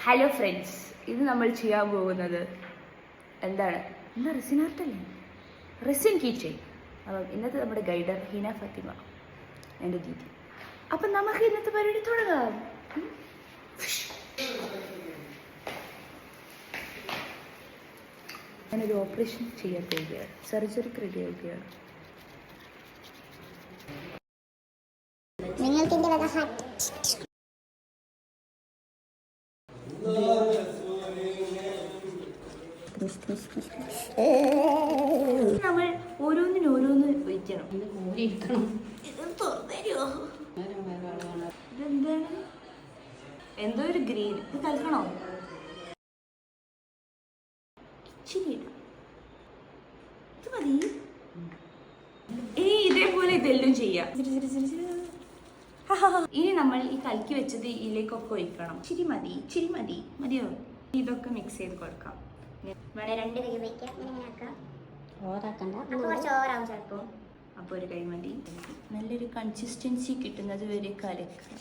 Hello friends, ഇത് നമ്മൾ ചെയ്യാൻ പോകുന്നത് എന്താ റെസിൻ ആർട്ടല്ലേ, റെസിൻ കീ ചെയിൻ. അപ്പം ഇന്നത്തെ നമ്മുടെ ഗൈഡർ ഹീന ഫാത്തിമ, എൻ്റെ ദീദി. അപ്പം നമുക്ക് ഇന്നത്തെ പരിപാടി തുടങ്ങാം. ഞാനൊരു ഓപ്പറേഷൻ ചെയ്യാൻ പോവുകയാണ്, സർജറിക്ക് റെഡി ആവുകയാണ്. നമ്മൾ ഓരോന്ന് വയ്ക്കണം. ഇതെന്താണ്? എന്തോ ഒരു ഗ്രീൻ. ഇത് കലക്കണോ? ശരി, ഇത് മതി. ഇനി ഇതേപോലെ ഇതെല്ലാം ചെയ്യാം. ഇനി നമ്മൾ ഈ കലക്കി വെച്ചത് ഇതിലേക്കൊക്കെ ഒഴിക്കണം. ചിരി മതിയോ? ഇതൊക്കെ മിക്സ് ചെയ്ത് കൊടുക്കാം. രണ്ട് കൈ വയ്ക്കാം. അപ്പോൾ ഒരു കൈ മതി. നല്ലൊരു കൺസിസ്റ്റൻസി കിട്ടുന്നത് വരെ കലക്കുക.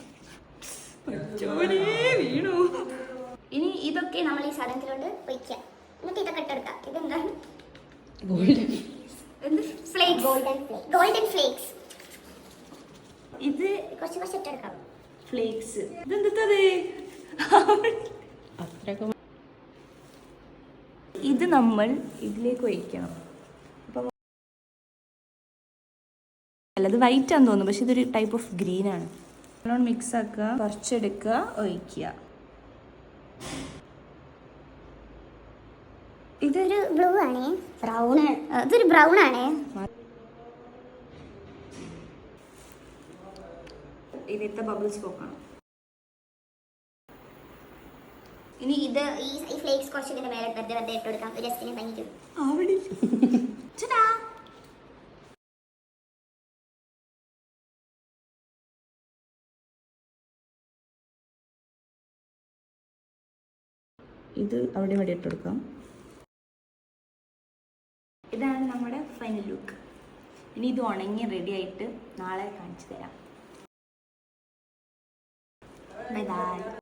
വീണു. ഇനി ഇതൊക്കെ നമ്മൾ ഈ സാധനത്തിലോട്ട് വയ്ക്കാം. എന്നിട്ട് ഇതൊക്കെ ഇട്ടെടുക്കാം. ഇതെന്താണ്? Golden flakes. ഇത് കുറച്ച് ഇട്ടെടുക്കാം. ഫ്ലേക്സ്. ഇതെന്തത്? ഇത് നമ്മൾ ഇതിലേക്ക് ഒഴിക്കണം. അപ്പം അല്ലത് വൈറ്റ് ആണെന്ന് തോന്നുന്നു, പക്ഷെ ഇതൊരു ടൈപ്പ് ഓഫ് ഗ്രീൻ ആണ്. നല്ലോണം മിക്സ് ആക്കുക, കുറച്ചെടുക്കുക, ഒഴിക്കുക. ഇതൊരു ബ്ലൂ ആണ്, അതൊരു ബ്രൗൺ ആണ്. ഇതിലത്തെ ബബിൾസ് പോക്കണം. ഇനി ഇത് ഈ ഫ്ലേക്സ് കുറച്ച് ഇതിന്റെ മേലെ വെറുതെ ഇട്ട് കൊടുക്കാം. ജസ്റ്റിന് ഭംഗിക്കും. ഇത് അവിടെ ഇവിടെ ഇട്ട് കൊടുക്കാം. ഇതാണ് നമ്മുടെ ഫൈനൽ ലുക്ക്. ഇനി ഇത് ഉണങ്ങി റെഡി ആയിട്ട് നാളെ കാണിച്ചു തരാം. Bye bye.